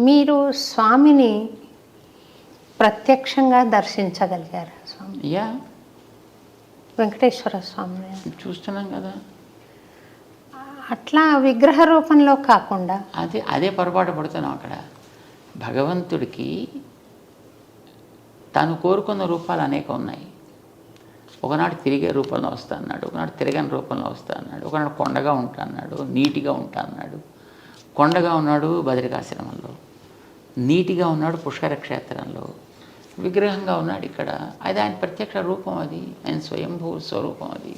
మీరు స్వామిని ప్రత్యక్షంగా దర్శించగలిగారు స్వామి? యా, వెంకటేశ్వర స్వామిని చూస్తున్నాం కదా. అట్లా విగ్రహ రూపంలో కాకుండా అదే పొరపాటు పడుతున్నాం అక్కడ. భగవంతుడికి తను కోరుకున్న రూపాలు అనేక ఉన్నాయి. ఒకనాడు తిరిగే రూపంలో వస్తా అన్నాడు, ఒకనాడు తిరగని రూపంలో వస్తా అన్నాడు, ఒకనాడు కొండగా ఉంటా అన్నాడు, నీటిగా ఉంటా అన్నాడు. కొండగా ఉన్నాడు బదరికాశ్రమంలో, నీటిగా ఉన్నాడు పుష్కర క్షేత్రంలో, విగ్రహంగా ఉన్నాడు ఇక్కడ. అది ఆయన ప్రత్యక్ష రూపం, అది ఆయన స్వయంభూ స్వరూపం. అది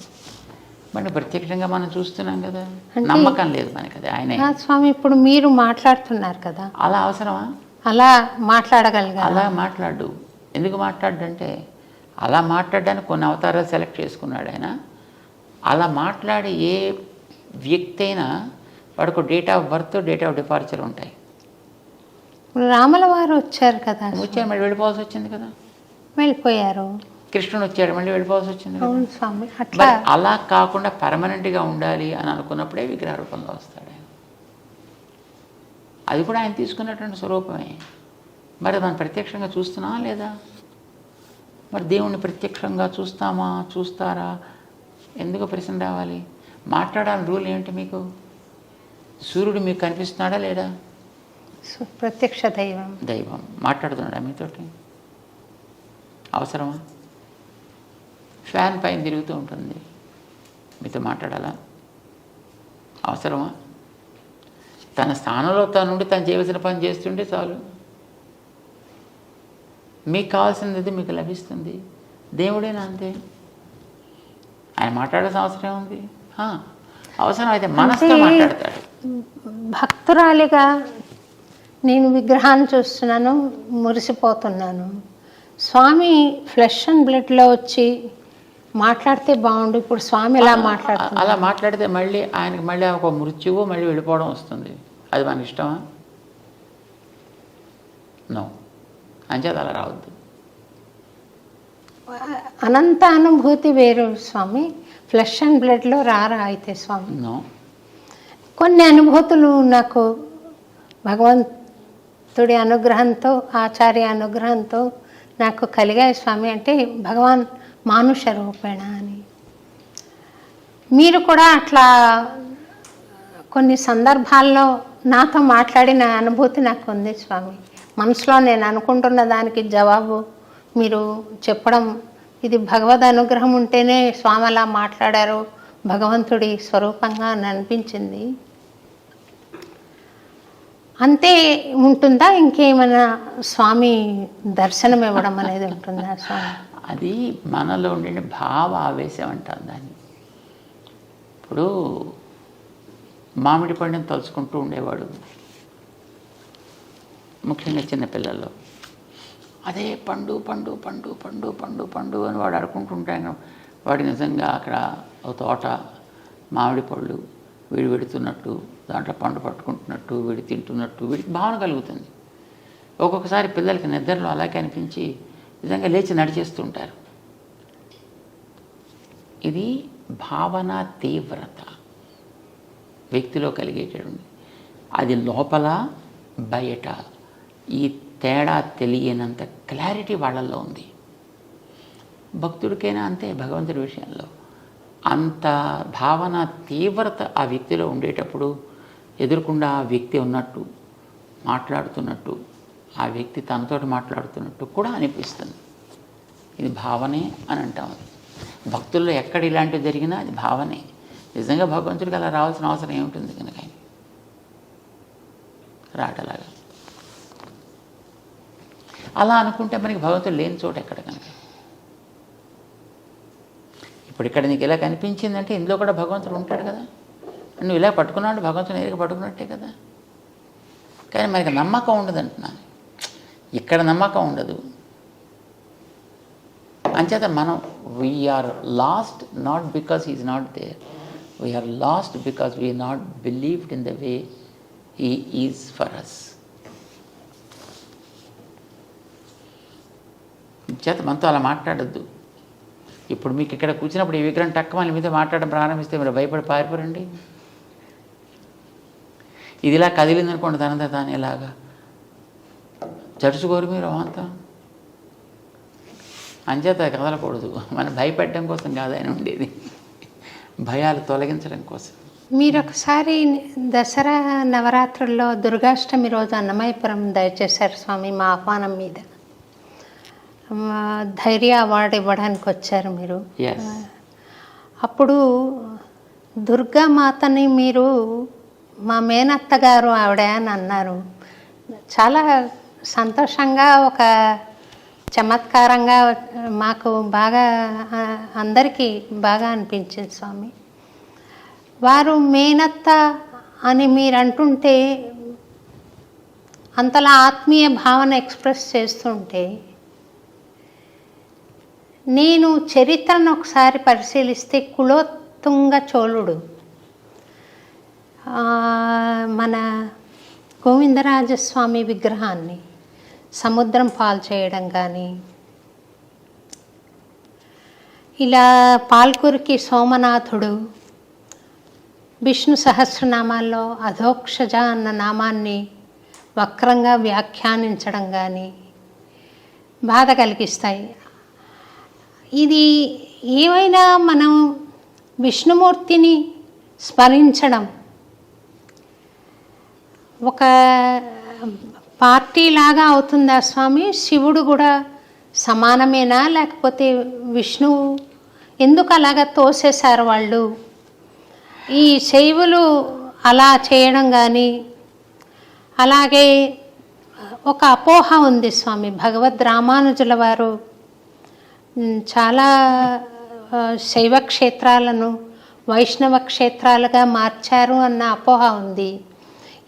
మరి ప్రత్యక్షంగా మనం చూస్తున్నాం కదా. నమ్మకం లేదు మనకి అది ఆయనే. స్వామి ఇప్పుడు మీరు మాట్లాడుతున్నారు కదా, అలా అవసరమా? అలా మాట్లాడగలిగారు? అలా మాట్లాడు. ఎందుకు మాట్లాడంటే అలా మాట్లాడడానికి కొన్ని అవతారాలు సెలెక్ట్ చేసుకున్నాడు ఆయన. అలా మాట్లాడే ఏ వ్యక్తి అయినా వాడికి date of birth, date of departure ఉంటాయి. రాముల వారు వచ్చారు కదా, వచ్చారు మళ్ళీ వెళ్ళిపోవాల్సి వచ్చింది కదా. వెళ్ళిపోయారు. కృష్ణుడు వచ్చాడు మళ్ళీ వెళ్ళిపోవాల్సి వచ్చింది కదా. అవును స్వామి. అట్లా అలా కాకుండా పర్మనెంట్గా ఉండాలి అని అనుకున్నప్పుడే విగ్రహ రూపంలో వస్తాడు ఆయన. అది కూడా ఆయన తీసుకున్నటువంటి స్వరూపమే. మరి మనం ప్రత్యక్షంగా చూస్తున్నామా లేదా? మరి దేవుణ్ణి ప్రత్యక్షంగా చూస్తామా, చూస్తారా? ఎందుకు ప్రశ్న రావాలి? మాట్లాడాలని రూల్ ఏంటి మీకు? సూర్యుడు మీకు కనిపిస్తున్నాడా లేడా? ప్రత్యక్ష దైవం మాట్లాడుతున్నాడా మీతోటి? అవసరమా? ఫ్యాన్ పైన తిరుగుతూ ఉంటుంది, మీతో మాట్లాడాలా? అవసరమా? తన స్థానంలో తనుండి తను చేయవలసిన పని చేస్తుంటే చాలు. మీకు కావాల్సినది మీకు లభిస్తుంది. దేవుడేనా అంతే. ఆయన మాట్లాడాల్సిన అవసరం ఉంది. అవసరం అయితే మనసుతో మాట్లాడతాడు. భక్తురాలిగా నేను విగ్రహాన్ని చూస్తున్నాను, మురిసిపోతున్నాను. స్వామి ఫ్లెష్ అండ్ బ్లడ్లో వచ్చి మాట్లాడితే బాగుండు. ఇప్పుడు స్వామి ఎలా మాట్లాడుతున్నారు? అలా మాట్లాడితే మళ్ళీ ఆయనకి మళ్ళీ ఒక మృత్యువు, మళ్ళీ వెళ్ళిపోవడం వస్తుంది. అది మన ఇష్టమా? నో. అంచేత అలా రావద్దు. అనంత అనుభూతి వేరు స్వామి, ఫ్లెష్ అండ్ బ్లడ్లో రారా అయితే స్వామి? నో. కొన్ని అనుభూతులు నాకు భగవంతుడి అనుగ్రహంతో, ఆచార్య అనుగ్రహంతో నాకు కలిగాయి స్వామి. అంటే భగవాన్ మానుష రూపేణ అని. మీరు కూడా అట్లా కొన్ని సందర్భాల్లో నాతో మాట్లాడిన అనుభూతి నాకు ఉంది స్వామి. మనసులో నేను అనుకుంటున్న దానికి జవాబు మీరు చెప్పడం, ఇది భగవద్ అనుగ్రహం ఉంటేనే స్వామి అలా మాట్లాడారు, భగవంతుడి స్వరూపంగా అని అనిపించింది. అంతే ఉంటుందా? ఇంకేమైనా స్వామి దర్శనం ఇవ్వడం అనేది ఉంటుందా స్వామి? అది మనలో ఉండే భావ ఆవేశం అంటాం దాన్ని. ఇప్పుడు మామిడి పండుని తలుచుకుంటూ ఉండేవాడు, ముఖ్యంగా చిన్నపిల్లల్లో. అదే పండు పండు పండు పండు పండు పండు అని వాడు అనుకుంటుంటాను. వాడు నిజంగా అక్కడ ఒక తోట మామిడి పళ్ళు వీడు పెడుతున్నట్టు, దాంట్లో పండు పట్టుకుంటున్నట్టు, వీడు తింటున్నట్టు వీడికి భావన కలుగుతుంది. ఒక్కొక్కసారి పిల్లలకి నిద్రలో అలాగే అనిపించి నిజంగా లేచి నడిచేస్తుంటారు. ఇది భావన తీవ్రత వ్యక్తిలో కలిగేటటువంటి. అది లోపల బయట ఈ తేడా తెలియనంత క్లారిటీ వాళ్ళల్లో ఉంది. భక్తుడికైనా అంతే, భగవంతుడి విషయంలో అంత భావన తీవ్రత ఆ వ్యక్తిలో ఉండేటప్పుడు ఎదురుకుండా ఆ వ్యక్తి ఉన్నట్టు, మాట్లాడుతున్నట్టు, ఆ వ్యక్తి తనతోటి మాట్లాడుతున్నట్టు కూడా అనిపిస్తుంది. ఇది భావనే అని అంటాం. భక్తుల్లో ఎక్కడ ఇలాంటివి జరిగినా అది భావనే. నిజంగా భగవంతుడికి అలా రావాల్సిన అవసరం ఏముంటుంది కనుక రాటలాగా. అలా అనుకుంటే మనకి భగవంతుడు లేని చోటు ఎక్కడ కనుక. ఇప్పుడు ఇక్కడ నీకు ఇలా కనిపించిందంటే ఇందులో కూడా భగవంతుడు ఉంటాడు కదా. నువ్వు ఇలా పట్టుకున్నాడు భగవంతుని ఏదైనా పట్టుకున్నట్టే కదా. కానీ మనకి నమ్మకం ఉండదు అంటున్నాను. ఇక్కడ నమ్మకం ఉండదు. అంచేత మనం we're lost not because he is not there, we're lost because we not believed in the way he is for us. చేత మనతో అలా మాట్లాడద్దు. ఇప్పుడు మీకు ఇక్కడ కూర్చున్నప్పుడు ఈ విగ్రహం టక్కమని మీతో మాట్లాడడం ప్రారంభిస్తే మీరు భయపడి పారిపోరండి. ఇది ఇలా కదిలిందనుకోండి దాని ఇలాగా జడుచుకోరు మీరు అంతా. అంచేత కదలకూడదు. మనం భయపెట్టడం కోసం కాదు ఆయన ఉండేది, భయాలు తొలగించడం కోసం. మీరు ఒకసారి దసరా నవరాత్రుల్లో దుర్గాష్టమి రోజు అన్నమయపురం దయచేశారు స్వామి మా ఆహ్వానం మీద. ధైర్య అవార్డు ఇవ్వడానికి వచ్చారు మీరు. ఎస్. అప్పుడు దుర్గామాతని మీరు మా మేనత్త గారు ఆవిడ అని అన్నారు. చాలా సంతోషంగా, ఒక చమత్కారంగా మాకు బాగా, అందరికీ బాగా అనిపించింది స్వామి. వారు మేనత్త అని మీరు అంటుంటే, అంతలా ఆత్మీయ భావన ఎక్స్ప్రెస్ చేస్తుంటే, నేను చరిత్రను ఒకసారి పరిశీలిస్తే కులోత్తుంగ చోళుడు మన గోవిందరాజస్వామి విగ్రహాన్ని సముద్రం పాలు చేయడం కానీ, ఇలా పాల్కురికి సోమనాథుడు విష్ణు సహస్రనామాల్లో అధోక్షజ అన్న నామాన్ని వక్రంగా వ్యాఖ్యానించడం కానీ బాధ కలిగిస్తాయి. ఇది ఏమైనా మనం విష్ణుమూర్తిని స్మరించడం ఒక పార్టీలాగా అవుతుందా స్వామి? శివుడు కూడా సమానమేనా? లేకపోతే విష్ణువు ఎందుకు అలాగా తోసేశారు వాళ్ళు? ఈ శైవులు అలా చేయడం కానీ, అలాగే ఒక అపోహ ఉంది స్వామి. భగవద్ రామానుజుల వారు చాలా శైవ క్షేత్రాలను వైష్ణవ క్షేత్రాలుగా మార్చారు అన్న అపోహ ఉంది.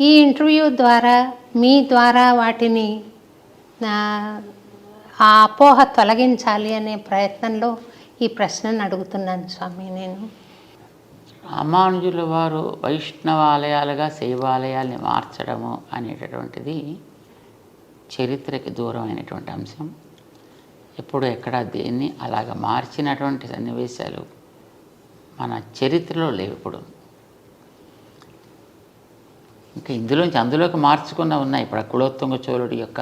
ఈ ఇంటర్వ్యూ ద్వారా, మీ ద్వారా వాటిని ఆ అపోహ తొలగించాలి అనే ప్రయత్నంలో ఈ ప్రశ్నను అడుగుతున్నాను స్వామి నేను. రామానుజుల వారు వైష్ణవాలయాలుగా శైవాలయాల్ని మార్చడము అనేటటువంటిది చరిత్రకి దూరమైనటువంటి అంశం. ఎప్పుడు ఎక్కడ దేన్ని అలాగ మార్చినటువంటి సన్నివేశాలు మన చరిత్రలో లేవు. ఇప్పుడు ఇంకా అందులోకి మార్చుకున్న ఉన్నాయి. ఇప్పుడు కులోత్తుంగ చోళుడి యొక్క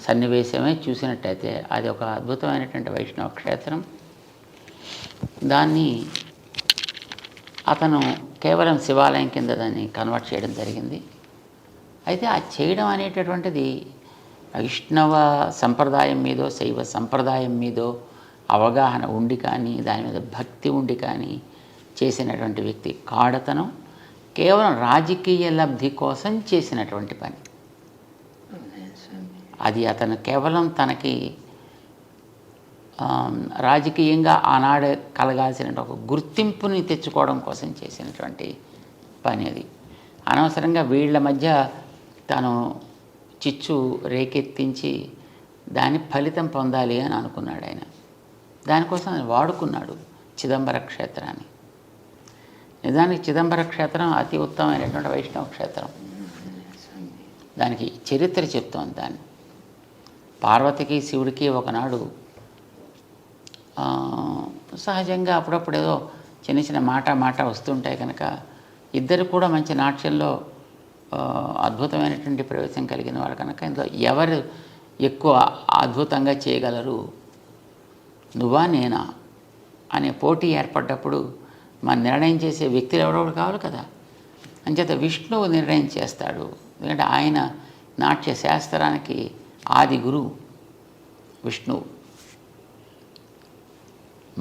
సన్నివేశమే చూసినట్టయితే అది ఒక అద్భుతమైనటువంటి వైష్ణవ క్షేత్రం. దాన్ని అతను కేవలం శివాలయం కింద దాన్ని కన్వర్ట్ చేయడం జరిగింది. అయితే ఆ చేయడం అనేటటువంటిది వైష్ణవ సంప్రదాయం మీదో శైవ సంప్రదాయం మీదో అవగాహన ఉండి కానీ, దాని మీద భక్తి ఉండి కానీ చేసినటువంటి వ్యక్తి కాడతనం. కేవలం రాజకీయ లబ్ధి కోసం చేసినటువంటి పని అది. అతను కేవలం తనకి రాజకీయంగా ఆనాడు కలగాల్సిన ఒక గుర్తింపుని తెచ్చుకోవడం కోసం చేసినటువంటి పని అది. అనవసరంగా వీళ్ళ మధ్య తను చిచ్చు రేకెత్తించి దాని ఫలితం పొందాలి అని అనుకున్నాడు ఆయన. దానికోసం ఆయన వాడుకున్నాడు చిదంబర క్షేత్రాన్ని. నిజానికి చిదంబర క్షేత్రం అతి ఉత్తమమైనటువంటి వైష్ణవ క్షేత్రం. దానికి చరిత్ర చెప్తోంది. దాన్ని పార్వతికి శివుడికి ఒకనాడు సహజంగా అప్పుడప్పుడు ఏదో చిన్న చిన్న మాట వస్తుంటాయి కనుక ఇద్దరు కూడా మంచి నాట్యంలో అద్భుతమైనటువంటి ప్రవేశం కలిగిన వాళ్ళు కనుక ఇందులో ఎవరు ఎక్కువ అద్భుతంగా చేయగలరు, నువ్వా నేనా అనే పోటీ ఏర్పడ్డప్పుడు మన నిర్ణయం చేసే వ్యక్తులు ఎవరెవరు కావాలి కదా. అంచేత విష్ణువు నిర్ణయం చేస్తాడు. ఎందుకంటే ఆయన నాట్య శాస్త్రానికి ఆది గురువు విష్ణువు.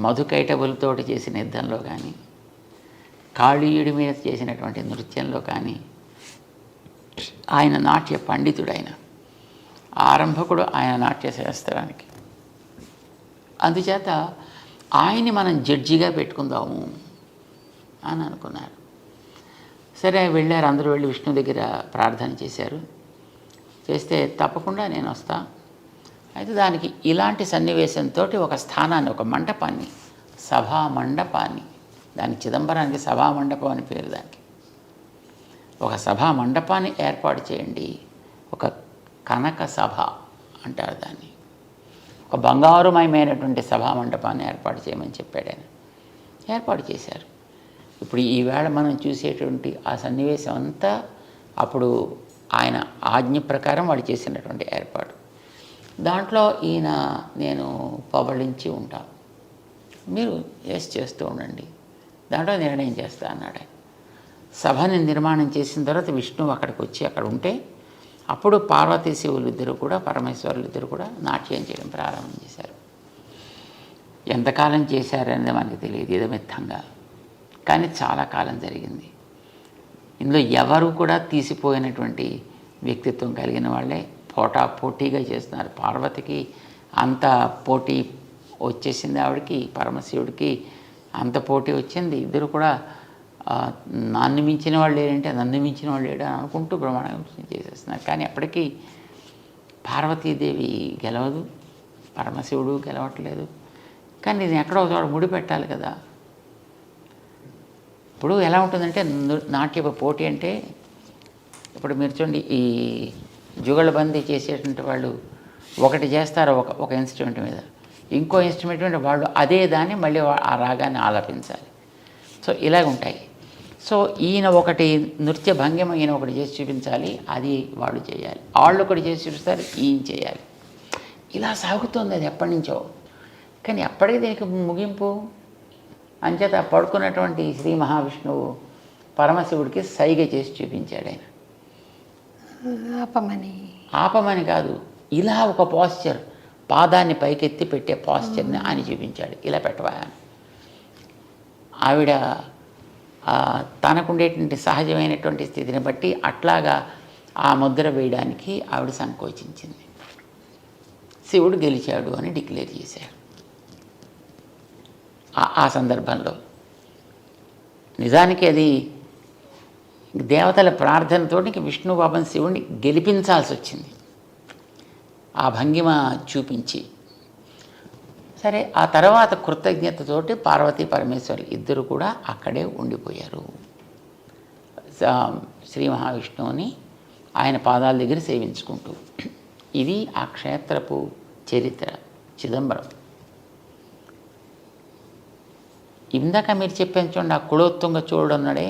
మధుకైటబులతోటి చేసిన యుద్ధంలో కానీ, కాళీయుడి మీద చేసినటువంటి నృత్యంలో కానీ ఆయన నాట్య పండితుడు. ఆయన ఆరంభకుడు ఆయన నాట్య శాస్త్రానికి. అందుచేత ఆయన్ని మనం జడ్జిగా పెట్టుకుందాము అని అనుకున్నారు. సరే వెళ్ళారు, అందరూ వెళ్ళి విష్ణు దగ్గర ప్రార్థన చేశారు. చేస్తే తప్పకుండా నేను వస్తా. అయితే దానికి ఇలాంటి సన్నివేశంతో ఒక స్థానాన్ని, ఒక మండపాన్ని, సభా మండపాన్ని, దానికి చిదంబరానికి సభా మండపం అని పేరు. దానికి ఒక సభా మండపాన్ని ఏర్పాటు చేయండి. ఒక కనక సభ అంటారు దాన్ని. ఒక బంగారుమయమైనటువంటి సభా మండపాన్ని ఏర్పాటు చేయమని చెప్పాడు ఆయన. ఏర్పాటు చేశారు. ఇప్పుడు ఈవేళ మనం చూసేటువంటి ఆ సన్నివేశం అంతా అప్పుడు ఆయన ఆజ్ఞ ప్రకారం వాడు చేసినటువంటి ఏర్పాటు. దాంట్లో ఈయన నేను పబళించి ఉంటా, మీరు చేస్తూ ఉండండి, దాంట్లో నిర్ణయం చేస్తా అన్నాడు ఆయన. సభని నిర్మాణం చేసిన తర్వాత విష్ణువు అక్కడికి వచ్చి అక్కడ ఉంటే అప్పుడు పార్వతీ శివులు ఇద్దరు కూడా, పరమేశ్వరులు ఇద్దరు కూడా నాట్యం చేయడం ప్రారంభం చేశారు. ఎంతకాలం చేశారనేది మనకి తెలియదు ఇదమిత్తంగా, కానీ చాలా కాలం జరిగింది. ఇందులో ఎవరు కూడా తీసిపోయినటువంటి వ్యక్తిత్వం కలిగిన వాళ్ళే పోటాపోటీగా చేస్తున్నారు. పార్వతికి అంత పోటీ వచ్చేసింది, ఆవిడకి పరమశివుడికి అంత పోటీ వచ్చింది. ఇద్దరు కూడా నన్ను మించిన వాళ్ళు లేరంటే నన్ను మించిన వాళ్ళు లేడు అని అనుకుంటూ బ్రహ్మాండం చేసేస్తున్నారు. కానీ అప్పటికీ పార్వతీదేవి గెలవదు, పరమశివుడు గెలవట్లేదు. కానీ ఇది ఎక్కడో చోట ముడి పెట్టాలి కదా. ఇప్పుడు ఎలా ఉంటుందంటే నాట్య పోటీ అంటే, ఇప్పుడు మీరు చూడండి, ఈ జుగళబందీ చేసేటువంటి వాళ్ళు ఒకటి చేస్తారు ఒక ఇన్స్ట్రుమెంట్ మీద, ఇంకో ఇన్స్ట్రుమెంట్ మీద వాళ్ళు అదే దాన్ని మళ్ళీ ఆ రాగాన్ని ఆలపించాలి. సో ఇలాగ ఉంటాయి. సో ఈయన ఒకటి నృత్య భంగిమ ఈయన ఒకటి చేసి చూపించాలి, అది వాళ్ళు చేయాలి, వాళ్ళు ఒకటి చేసి చూపిస్తారు, ఈయన చేయాలి. ఇలా సాగుతుంది అది ఎప్పటి నుంచో. కానీ అప్పటికి దీనికి ముగింపు అంచేత పడుకున్నటువంటి శ్రీ మహావిష్ణువు పరమశివుడికి సైగ చేసి చూపించాడు. ఆయన ఆపమని కాదు, ఇలా ఒక పాస్చర్, పాదాన్ని పైకెత్తి పెట్టే పాస్చర్ని ఆయన చూపించాడు. ఇలా పెట్టవా. ఆవిడ తనకుండేటువంటి సహజమైనటువంటి స్థితిని బట్టి అట్లాగా ఆ ముద్ర వేయడానికి ఆవిడ సంకోచించింది. శివుడు గెలిచాడు అని డిక్లేర్ చేశారు. ఆ సందర్భంలో నిజానికి అది దేవతల ప్రార్థనతో విష్ణు పాపం శివుడిని గెలిపించాల్సి వచ్చింది ఆ భంగిమ చూపించి. సరే, ఆ తర్వాత కృతజ్ఞతతోటి పార్వతీ పరమేశ్వరు ఇద్దరు కూడా అక్కడే ఉండిపోయారు. శ్రీ మహావిష్ణువుని ఆయన పాదాల దగ్గర సేవించుకుంటూ. ఇది ఆ క్షేత్రపు చరిత్ర, చిదంబరం. ఇందాక మీరు చెప్పాను చూడండి, ఆ కులోత్తుంగ చోళుడు అన్నాడే,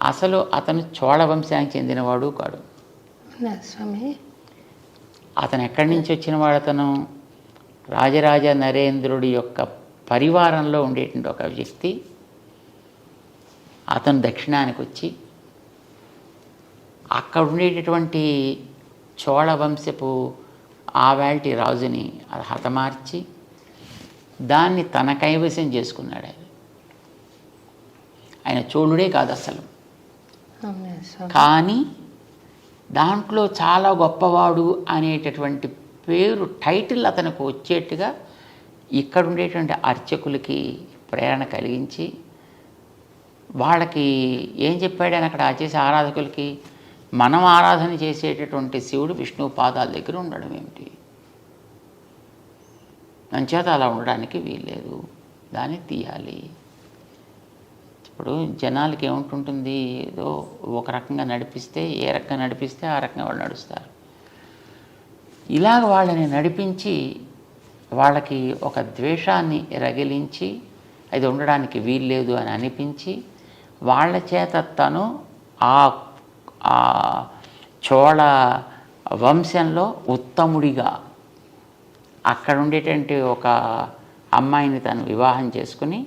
అసలు అతను చోళ వంశానికి చెందినవాడు కాడు. అతను ఎక్కడి నుంచి వచ్చినవాడు? అతను రాజరాజ నరేంద్రుడి యొక్క పరివారంలో ఉండేటువంటి ఒక వ్యక్తి. అతను దక్షిణానికి వచ్చి అక్కడ ఉండేటటువంటి చోళ వంశపు ఆవాల్టి రాజుని అది హతమార్చి దాన్ని తన కైవసం చేసుకున్నాడు. ఆయన చోళుడే కాదు అసలు, కానీ దాంట్లో చాలా గొప్పవాడు అనేటటువంటి పేరు, టైటిల్ అతనికి వచ్చేట్టుగా ఇక్కడ ఉండేటువంటి అర్చకులకి ప్రేరణ కలిగించి వాళ్ళకి ఏం చెప్పాడు అని అక్కడ చేసే ఆరాధకులకి, మనం ఆరాధన చేసేటటువంటి శివుడు విష్ణువు పాదాల దగ్గర ఉండడం ఏమిటి, అంచేత అలా ఉండడానికి వీల్లేదు, దాన్ని తీయాలి. ఇప్పుడు జనాలకి ఏముంటుంటుంది, ఏదో ఒక రకంగా నడిపిస్తే, ఏ రకంగా నడిపిస్తే ఆ రకంగా వాళ్ళు నడుస్తారు. ఇలాగ వాళ్ళని నడిపించి వాళ్ళకి ఒక ద్వేషాన్ని రగిలించి అది ఉండడానికి వీల్లేదు అని అనిపించి వాళ్ళ చేత తను ఆ చోళ వంశంలో ఉత్తముడిగా అక్కడ ఉండేటువంటి ఒక అమ్మాయిని తను వివాహం చేసుకుని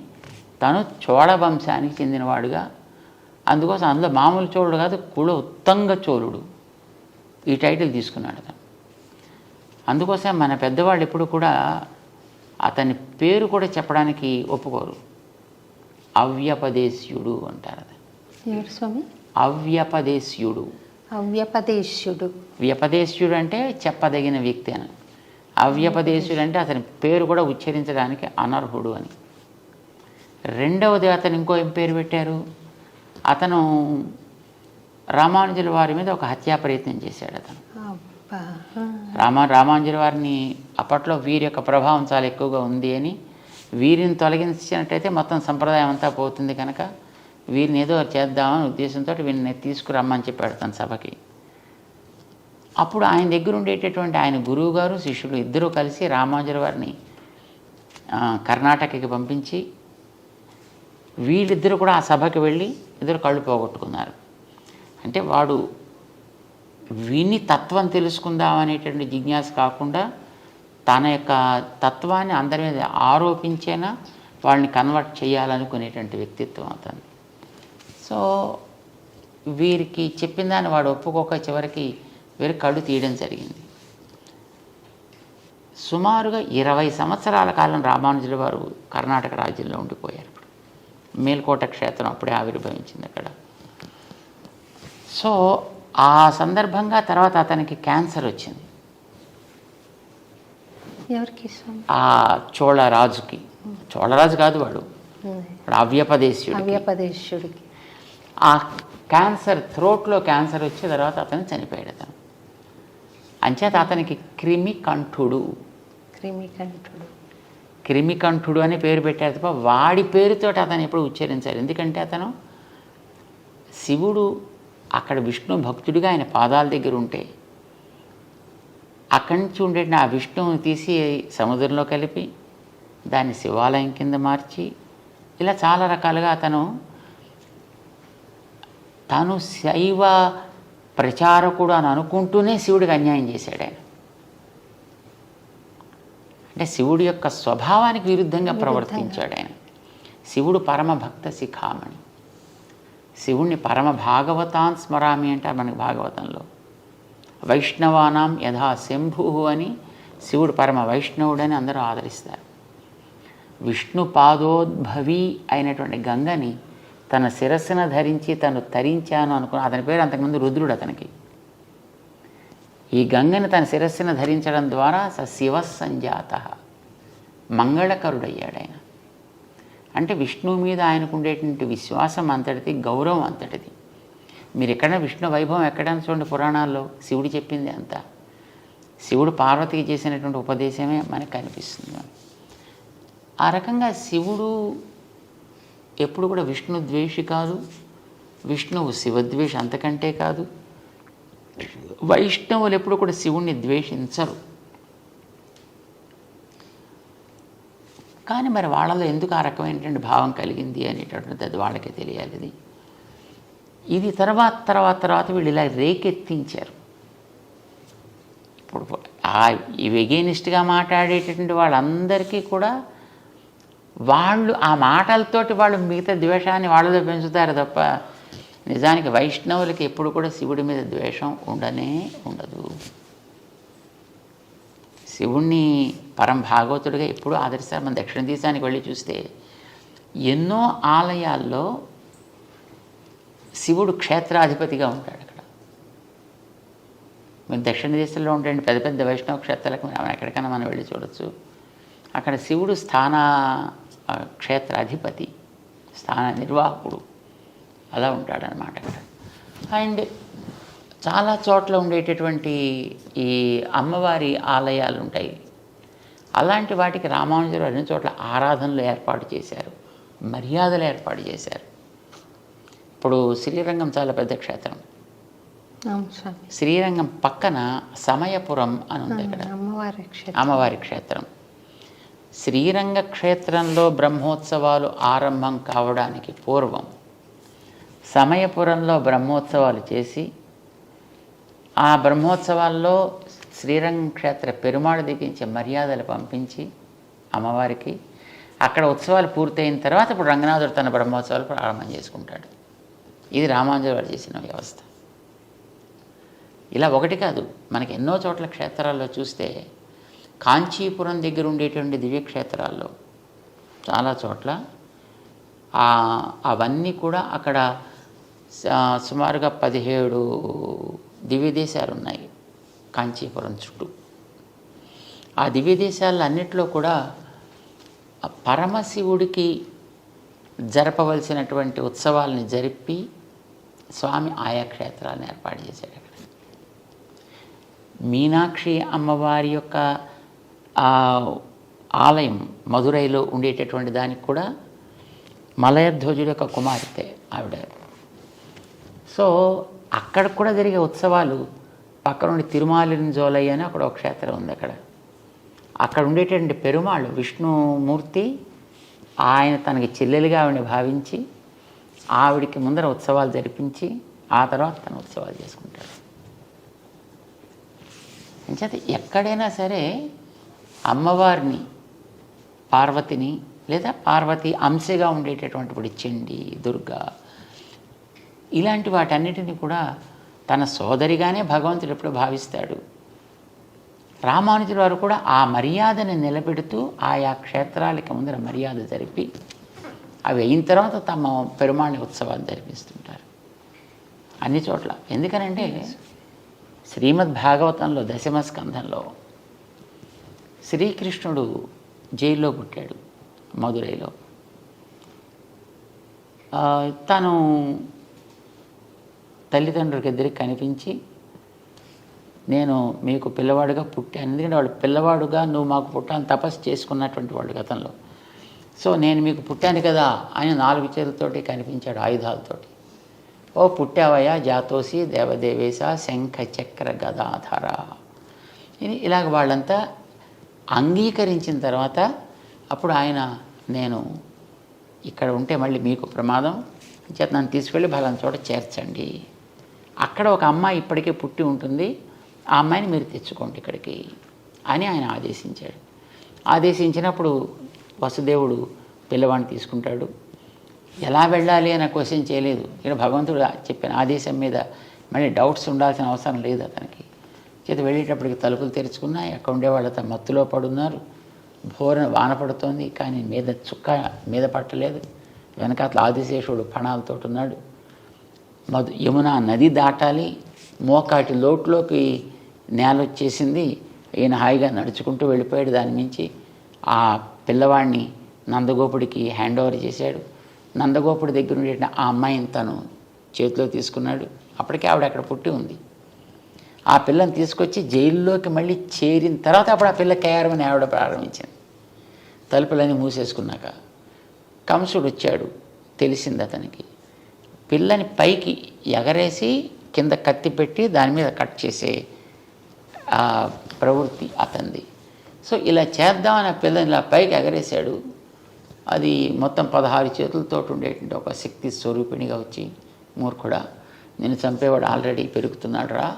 తను చోళ వంశానికి చెందినవాడుగా, అందుకోసం అందులో మామూలు చోళుడు కాదు, కుల ఉత్తంగ చోళుడు ఈ టైటిల్ తీసుకున్నాడు తను. అందుకోసం మన పెద్దవాళ్ళు ఎప్పుడు కూడా అతని పేరు కూడా చెప్పడానికి ఒప్పుకోరు. అవ్యపదేశ్యుడు అంటారు. అది అవ్యపదేశ్యుడు. వ్యపదేశ్యుడు అంటే చెప్పదగిన వ్యక్తి అని, అవ్యపదేశ్యుడు అంటే అతని పేరు కూడా ఉచ్చరించడానికి అనర్హుడు అని. రెండవది అతను ఇంకో పేరు పెట్టారు. అతను రామానుజుల వారి మీద ఒక హత్యా ప్రయత్నం చేశాడు. అతను రామానుజుల వారిని అప్పట్లో వీరి యొక్క ప్రభావం చాలా ఎక్కువగా ఉంది అని, వీరిని తొలగించినట్టయితే మొత్తం సంప్రదాయం అంతా పోతుంది కనుక వీరిని ఏదో చేద్దామని ఉద్దేశంతో వీరిని తీసుకురమ్మని చెప్పాడు తన సభకి. అప్పుడు ఆయన దగ్గర ఉండేటటువంటి ఆయన గురువు గారు శిష్యుడు ఇద్దరూ కలిసి రామానుజుల వారిని కర్ణాటకకి పంపించి వీళ్ళిద్దరూ కూడా ఆ సభకి వెళ్ళి ఇద్దరు కళ్ళు పోగొట్టుకున్నారు. అంటే వాడు విని తత్వం తెలుసుకుందాం అనేటువంటి జిజ్ఞాస కాకుండా తన యొక్క తత్వాన్ని అందరి మీద ఆరోపించేనా వాళ్ళని కన్వర్ట్ చేయాలనుకునేటువంటి వ్యక్తిత్వం అతను. సో వీరికి చెప్పిన దాన్ని వాడు ఒప్పుకోక చివరికి వీరి కళ్ళు తీయడం జరిగింది. సుమారుగా 20 సంవత్సరాల కాలం రామానుజుల వారు కర్ణాటక రాజ్యంలో ఉండిపోయారు. మేల్కోట క్షేత్రం అప్పుడే ఆవిర్భవించింది అక్కడ. సో ఆ సందర్భంగా తర్వాత అతనికి క్యాన్సర్ వచ్చింది. ఎవరికి స్వామి? ఆ చోళరాజుకి. చోళరాజు కాదు వాడు, అవ్యపదేశుడికి. ఆ క్యాన్సర్, థ్రోట్లో క్యాన్సర్ వచ్చే తర్వాత అతను చనిపోయాడు. అతను అంచేత అతనికి క్రిమికంఠుడు అని పేరు పెట్టారు తప్ప వాడి పేరుతో అతను ఎప్పుడు ఉచ్చరించారు. ఎందుకంటే అతను శివుడు అక్కడ విష్ణు భక్తుడిగా ఆయన పాదాల దగ్గర ఉంటే అక్కడి నుంచి ఉండే ఆ విష్ణువుని తీసి సముద్రంలో కలిపి దాన్ని శివాలయం కింద మార్చి ఇలా చాలా రకాలుగా తాను శైవ ప్రచారకుడు అని అనుకుంటూనే శివుడికి అన్యాయం చేశాడు ఆయన. అంటే శివుడి యొక్క స్వభావానికి విరుద్ధంగా ప్రవర్తించాడు ఆయన. శివుడు పరమభక్త శిఖామణి. శివుణ్ణి పరమ భాగవతాన్ స్మరామి అంటారు మనకి భాగవతంలో. వైష్ణవానాం యథా శంభు అని శివుడు పరమ వైష్ణవుడని అందరూ ఆదరిస్తారు. విష్ణు పాదోద్భవి అయినటువంటి గంగని తన శిరస్సున ధరించి తను తరించాను అనుకున్న అతని పేరు అంతకుముందు రుద్రుడు. అతనికి ఈ గంగని తన శిరస్సున ధరించడం ద్వారా శివ సంజాత మంగళకరుడయ్యాడు ఆయన. అంటే విష్ణువు మీద ఆయనకు ఉండేటువంటి విశ్వాసం అంతటిది, గౌరవం అంతటిది. మీరు ఎక్కడైనా విష్ణు వైభవం ఎక్కడైనా చూడండి పురాణాల్లో, శివుడు చెప్పింది అంతా. శివుడు పార్వతికి చేసినటువంటి ఉపదేశమే మనకు కనిపిస్తుంది. ఆ రకంగా శివుడు ఎప్పుడు కూడా విష్ణు ద్వేషి కాదు, విష్ణువు శివద్వేషి అంతకంటే కాదు. వైష్ణవులు ఎప్పుడు కూడా శివుణ్ణి ద్వేషించరు. కానీ మరి వాళ్ళలో ఎందుకు ఆ రకమైనటువంటి భావం కలిగింది అనేటటువంటిది అది వాళ్ళకే తెలియాలి. ఇది తర్వాత వీళ్ళు ఇలా రేకెత్తించారు. ఇప్పుడు ఈ ఎగెనిస్ట్గా మాట్లాడేటటువంటి వాళ్ళందరికీ కూడా వాళ్ళు ఆ మాటలతోటి వాళ్ళు మిగతా ద్వేషాన్ని వాళ్ళలో పెంచుతారు తప్ప నిజానికి వైష్ణవులకి ఎప్పుడు కూడా శివుడి మీద ద్వేషం ఉండనే ఉండదు. శివుణ్ణి పరం భాగవతుడిగా ఎప్పుడూ ఆదరిస్తారు. మన దక్షిణ దేశానికి వెళ్ళి చూస్తే ఎన్నో ఆలయాల్లో శివుడు క్షేత్రాధిపతిగా ఉంటాడు. అక్కడ మీరు దక్షిణ దేశంలో ఉండే పెద్ద పెద్ద వైష్ణవ క్షేత్రాలకు ఎక్కడికైనా మనం వెళ్ళి చూడొచ్చు. అక్కడ శివుడు క్షేత్రాధిపతి, స్థాన నిర్వాహకుడు అలా ఉంటాడనమాట అక్కడ. అండ్ చాలా చోట్ల ఉండేటటువంటి ఈ అమ్మవారి ఆలయాలు ఉంటాయి. అలాంటి వాటికి రామానుజులు అన్ని చోట్ల ఆరాధనలు ఏర్పాటు చేశారు, మర్యాదలు ఏర్పాటు చేశారు. ఇప్పుడు శ్రీరంగం చాలా పెద్ద క్షేత్రం. శ్రీరంగం పక్కన సమయపురం అని ఉంది అక్కడ, అమ్మవారి క్షేత్రం. శ్రీరంగ క్షేత్రంలో బ్రహ్మోత్సవాలు ఆరంభం కావడానికి పూర్వం సమయపురంలో బ్రహ్మోత్సవాలు చేసి ఆ బ్రహ్మోత్సవాల్లో శ్రీరంగం క్షేత్ర పెరుమాళ్ దిగించే మర్యాదలు పంపించి అమ్మవారికి అక్కడ ఉత్సవాలు పూర్తయిన తర్వాత ఇప్పుడు రంగనాథుడు తన బ్రహ్మోత్సవాలు ప్రారంభం చేసుకుంటాడు. ఇది రామానుజులు వారు చేసిన వ్యవస్థ. ఇలా ఒకటి కాదు, మనకి ఎన్నో చోట్ల క్షేత్రాల్లో చూస్తే కాంచీపురం దగ్గర ఉండేటువంటి దివ్యక్షేత్రాల్లో చాలా చోట్ల అవన్నీ కూడా అక్కడ సుమారుగా 17 దివ్యదేశాలు ఉన్నాయి కాంచీపురం చుట్టూ. ఆ దివ్యదేశాల్లో అన్నిట్లో కూడా పరమశివుడికి జరపవలసినటువంటి ఉత్సవాలని జరిపి స్వామి ఆయా క్షేత్రాలను ఏర్పాటు చేశాడు. అక్కడ మీనాక్షి అమ్మవారి యొక్క ఆలయం మధురైలో ఉండేటటువంటి దానికి కూడా మలయధ్వజుడి యొక్క కుమార్తె ఆవిడ. సో అక్కడ కూడా జరిగే ఉత్సవాలు పక్కన ఉండి తిరుమాలింజోలై అని అక్కడ ఒక క్షేత్రం ఉంది. అక్కడ ఉండేటువంటి పెరుమాళ్ళు విష్ణుమూర్తి ఆయన తనకి చెల్లెలుగా ఆవిడని భావించి ఆవిడికి ముందర ఉత్సవాలు జరిపించి ఆ తర్వాత తన ఉత్సవాలు చేసుకుంటాడు. అంచేత ఎక్కడైనా సరే అమ్మవారిని, పార్వతిని లేదా పార్వతి అంశగా ఉండేటటువంటి ఇప్పుడు చండి, దుర్గా ఇలాంటి వాటన్నిటిని కూడా తన సోదరిగానే భగవంతుడు ఎప్పుడు భావిస్తాడు. రామానుజుల వారు కూడా ఆ మర్యాదను నిలబెడుతూ ఆయా క్షేత్రాలకి ముందర మర్యాద జరిపి అవి అయిన తర్వాత తమ పెరుమాళి ఉత్సవాలు జరిపిస్తుంటారు అన్ని చోట్ల. ఎందుకనంటే శ్రీమద్ భాగవతంలో దశమ స్కంధంలో శ్రీకృష్ణుడు జైల్లో పుట్టాడు, మధురైలో. తను తల్లిదండ్రులకి ఇద్దరికి కనిపించి, నేను మీకు పిల్లవాడుగా పుట్టాను, ఎందుకంటే వాళ్ళు పిల్లవాడుగా నువ్వు మాకు పుట్టాను తపస్సు చేసుకున్నటువంటి వాళ్ళు గతంలో. సో నేను మీకు పుట్టాను కదా ఆయన 4 చేతులతోటి కనిపించాడు, ఆయుధాలతోటి. ఓ పుట్టావయ్యా జాతోసి దేవదేవేశ శంఖ చక్ర గదాధర. ఇలాగ వాళ్ళంతా అంగీకరించిన తర్వాత అప్పుడు ఆయన, నేను ఇక్కడ ఉంటే మళ్ళీ మీకు ప్రమాదం చేత నన్ను తీసుకెళ్ళి బలం చోట చేర్చండి, అక్కడ ఒక అమ్మాయి ఇప్పటికే పుట్టి ఉంటుంది, ఆ అమ్మాయిని మీరు తెచ్చుకోండి ఇక్కడికి అని ఆయన ఆదేశించాడు. ఆదేశించినప్పుడు వసుదేవుడు పిల్లవాడిని తీసుకుంటాడు. ఎలా వెళ్ళాలి అనే క్వశ్చన్ చేయలేదు. ఇక్కడ భగవంతుడు చెప్పిన ఆదేశం మీద మళ్ళీ డౌట్స్ ఉండాల్సిన అవసరం లేదు అతనికి. చేత వెళ్ళేటప్పటికి తలుపులు తెరుచుకున్నాయి, అక్కడ ఉండేవాళ్ళతో మత్తులో పడున్నారు. వాన పడుతోంది కానీ మీద చుక్క మీద పట్టలేదు. వెనకాతల ఆదిశేషుడు పణాలతో ఉన్నాడు. యమున నది దాటాలి, మోకాటి లోటులోకి నేల వచ్చేసింది. ఈయన హాయిగా నడుచుకుంటూ వెళ్ళిపోయాడు. దాని మించి ఆ పిల్లవాడిని నందగోపుడికి హ్యాండ్ ఓవర్ చేశాడు. నందగోపుడి దగ్గర ఉండే ఆ అమ్మాయిని తను చేతిలో తీసుకున్నాడు. అప్పటికే ఆవిడ అక్కడ పుట్టి ఉంది. ఆ పిల్లని తీసుకొచ్చి జైల్లోకి మళ్ళీ చేరిన తర్వాత అప్పుడు ఆ పిల్ల కేరమని ఆవిడ ప్రారంభించింది. తలుపులన్నీ మూసేసుకున్నాక కంసుడు వచ్చాడు, తెలిసింది అతనికి. పిల్లని పైకి ఎగరేసి కింద కత్తి పెట్టి దాని మీద కట్ చేసే ప్రవృత్తి అతనిది. సో ఇలా చేద్దామని ఆ పిల్లని ఇలా పైకి ఎగరేశాడు. అది మొత్తం 16 చేతులతో ఉండేటువంటి ఒక శక్తి స్వరూపిణిగా వచ్చి, మూర్ఖుడా నేను చంపేవాడు ఆల్రెడీ పెరుగుతున్నాడు రా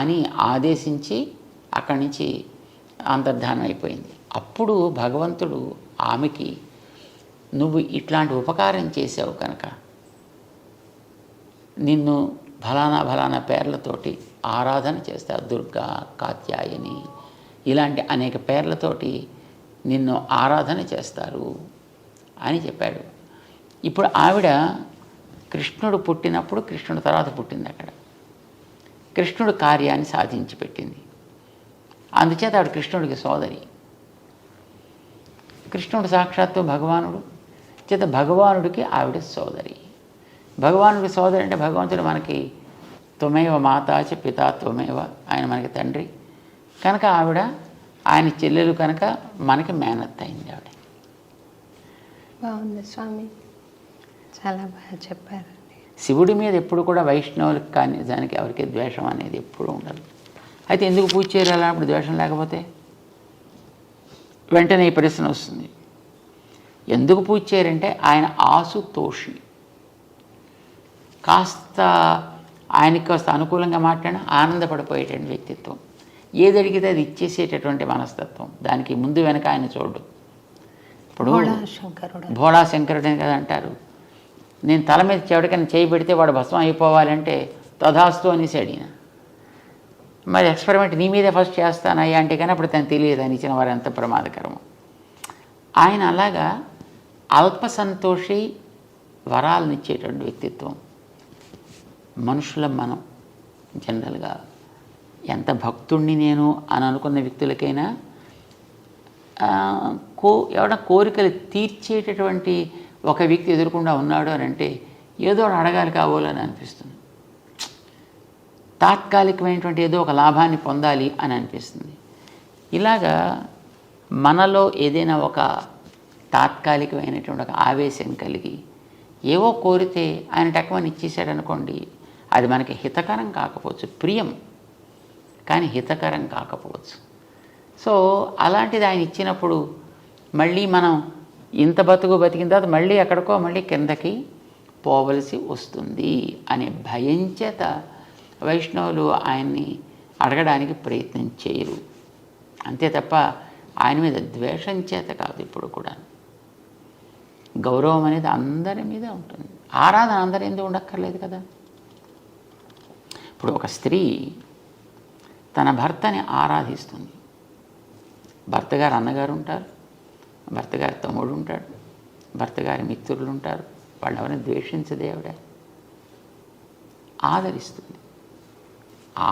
అని ఆదేశించి అక్కడి నుంచి అంతర్ధానం అయిపోయింది. అప్పుడు భగవంతుడు ఆమెకి, నువ్వు ఇట్లాంటి ఉపకారం చేసావు కనుక నిన్ను ఫలానా పేర్లతోటి ఆరాధన చేస్తారు, దుర్గా, కాత్యాయని ఇలాంటి అనేక పేర్లతోటి నిన్ను ఆరాధన చేస్తారు అని చెప్పాడు. ఇప్పుడు ఆవిడ కృష్ణుడు పుట్టినప్పుడు కృష్ణుడు తర్వాత పుట్టింది. అక్కడ కృష్ణుడు కార్యాన్ని సాధించి పెట్టింది. అందుచేత ఆవిడ కృష్ణుడికి సోదరి. కృష్ణుడు సాక్షాత్తు భగవానుడు చేత భగవానుడికి ఆవిడ సోదరి. భగవానుడికి సోదరి అంటే భగవంతుడు మనకి త్వమేవ మాతాచ పితా త్వమేవ, ఆయన మనకి తండ్రి కనుక ఆవిడ ఆయన చెల్లెలు కనుక మనకి మేనత్త అయింది ఆవిడ. బాగుంది స్వామి, చాలా బాగా చెప్పారండి. శివుడి మీద ఎప్పుడు కూడా వైష్ణవులకు కానీ దానికి ఎవరికి ద్వేషం అనేది ఎప్పుడూ ఉండదు. అయితే ఎందుకు పూజ చేయాలి అప్పుడు ద్వేషం లేకపోతే? వెంటనే ఈ ప్రశ్న వస్తుంది, ఎందుకు పూజ చేయరంటే ఆయన ఆసుతోషి, కాస్త ఆయనకి కాస్త అనుకూలంగా మాట్లాడిన ఆనందపడిపోయేటువంటి వ్యక్తిత్వం, ఏది అడిగితే అది ఇచ్చేసేటటువంటి మనస్తత్వం, దానికి ముందు వెనక ఆయన చూడు. ఇప్పుడు భోళా శంకరుడు అని కదా అంటారు. నేను తల మీద చెవిటికని చేయి పెడితే వాడు భస్మం అయిపోవాలంటే తథాస్తు అనేసాడు ఈయన. మరి ఎక్స్పెరిమెంట్ నీ మీదే ఫస్ట్ చేస్తానయ్యా అంటే కానీ అప్పుడు తను తెలియదు అని ఇచ్చిన వారు ఎంత ప్రమాదకరము. ఆయన అలాగా అల్ప సంతోషి, వరాలను ఇచ్చేటువంటి వ్యక్తిత్వం. మనుషులం మనం జనరల్గా ఎంత భక్తుణ్ణి నేను అని అనుకున్న వ్యక్తులకైనా ఎవడ కోరికలు తీర్చేటటువంటి ఒక వ్యక్తి ఎదురకుండా ఉన్నాడు అని అంటే ఏదో అడగాలి కాబోలని అనిపిస్తుంది. తాత్కాలికమైనటువంటి ఏదో ఒక లాభాన్ని పొందాలి అని అనిపిస్తుంది. ఇలాగా మనలో ఏదైనా ఒక తాత్కాలికమైనటువంటి ఒక ఆవేశం కలిగి ఏవో కోరితే ఆయన టక్కుమని ఇచ్చేసాడు అనుకోండి, అది మనకి హితకరం కాకపోవచ్చు, ప్రియం కానీ హితకరం కాకపోవచ్చు. సో అలాంటిది ఆయన ఇచ్చినప్పుడు మళ్ళీ మనం ఇంత బతికిన తర్వాత మళ్ళీ ఎక్కడికో మళ్ళీ కిందకి పోవలసి వస్తుంది అనే భయం చేత వైష్ణవులు ఆయన్ని అడగడానికి ప్రయత్నం చేయరు. అంతే తప్ప ఆయన మీద ద్వేషం చేత కాదు. ఇప్పుడు కూడా గౌరవం అనేది అందరి మీద ఉంటుంది. ఆరాధన అందరి ఎందుకు ఉండక్కర్లేదు కదా. ఇప్పుడు ఒక స్త్రీ తన భర్తని ఆరాధిస్తుంది. భర్త గారు అన్నగారు ఉంటారు, భర్త గారి తమ్ముడు ఉంటాడు, భర్త గారి మిత్రులు ఉంటారు. వాళ్ళు ఎవరైనా ద్వేషించదే ఆవిడ ఆదరిస్తుంది.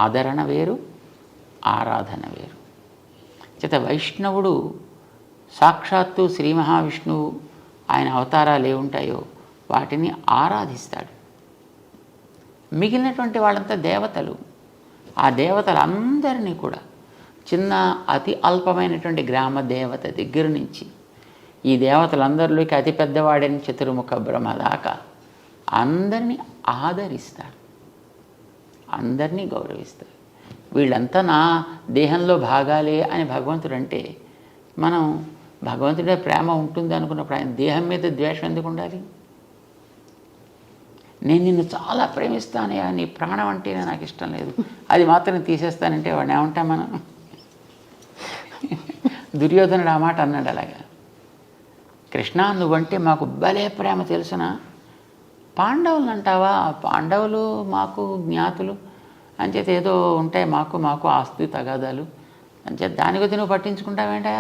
ఆదరణ వేరు, ఆరాధన వేరు. చేత వైష్ణవుడు సాక్షాత్తు శ్రీ మహావిష్ణువు ఆయన అవతారాలు ఏముంటాయో వాటిని ఆరాధిస్తాడు. మిగిలినటువంటి వాళ్ళంతా దేవతలు. ఆ దేవతలందరినీ కూడా చిన్న అతి అల్పమైనటువంటి గ్రామ దేవత దగ్గర నుంచి ఈ దేవతలందరిలోకి అతి పెద్దవాడని చతుర్ముఖ బ్రహ్మ దాకా అందరినీ ఆదరిస్తారు, అందరినీ గౌరవిస్తారు. వీళ్ళంతా నా దేహంలో భాగాలే అని భగవంతుడు అంటే మనం భగవంతుడే ప్రేమ ఉంటుంది అనుకున్నప్పుడు ఆయన దేహం మీద ద్వేషం ఎందుకు ఉండాలి? నేను నిన్ను చాలా ప్రేమిస్తానయ్యా, నీ ప్రాణం అంటేనే నాకు ఇష్టం లేదు, అది మాత్రం తీసేస్తానంటే వాడిని ఏమంటాం మనం? దుర్యోధనుడు ఆ మాట అన్నాడు అలాగా. కృష్ణ నువ్వంటే మాకు భలే ప్రేమ తెలుసునా, పాండవులు అంటావా? పాండవులు మాకు జ్ఞాతులు అంచేత ఏదో ఉంటాయి మాకు ఆస్తి తగాదాలు అంచేత దాని కొద్ది నువ్వు పట్టించుకుంటావేంటా?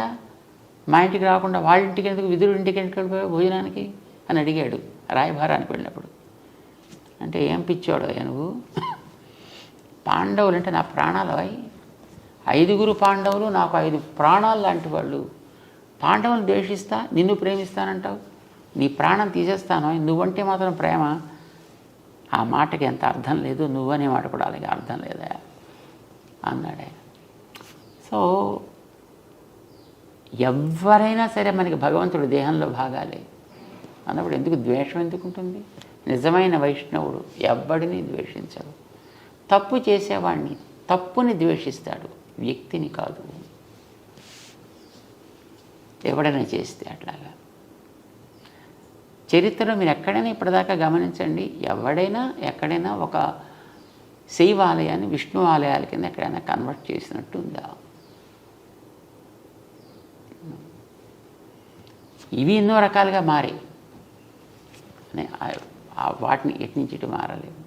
మా ఇంటికి రాకుండా వాళ్ళ ఇంటికి ఎందుకు, విదురుడి ఇంటికి ఎందుకు వెళ్ళిపోయావు భోజనానికి అని అడిగాడు రాయభారానికి వెళ్ళినప్పుడు. అంటే ఏం పిచ్చాడు నువ్వు? పాండవులు అంటే నా ప్రాణాలు అవి, 5 పాండవులు నాకు 5 ప్రాణాలు లాంటి వాళ్ళు. పాండవులను ద్వేషిస్తా నిన్ను ప్రేమిస్తానంటావు, నీ ప్రాణం తీసేస్తాను, నువ్వంటే మాత్రం ప్రేమ. ఆ మాటకి ఎంత అర్థం లేదు, నువ్వనే మాట కూడా అలాగే అర్థం లేదా అన్నాడే. సో ఎవరైనా సరే మనకి భగవంతుడు దేహంలో భాగాలే అన్నప్పుడు ఎందుకు ద్వేషం ఎందుకు ఉంటుంది? నిజమైన వైష్ణవుడు ఎవ్వడిని ద్వేషించడు. తప్పు చేసేవాడిని తప్పుని ద్వేషిస్తాడు, వ్యక్తిని కాదు. ఎవడైనా చేస్తే అట్లాగా చరిత్రలో మీరు ఎక్కడైనా ఇప్పటిదాకా గమనించండి, ఎవడైనా ఎక్కడైనా ఒక శైవ ఆలయాన్ని విష్ణు ఆలయాల కింద ఎక్కడైనా కన్వర్ట్ చేసినట్టు ఉందా? ఇవి ఎన్నో రకాలుగా మారాయి, వాటిని ఎటు నుంచి ఇటు మారలేవు.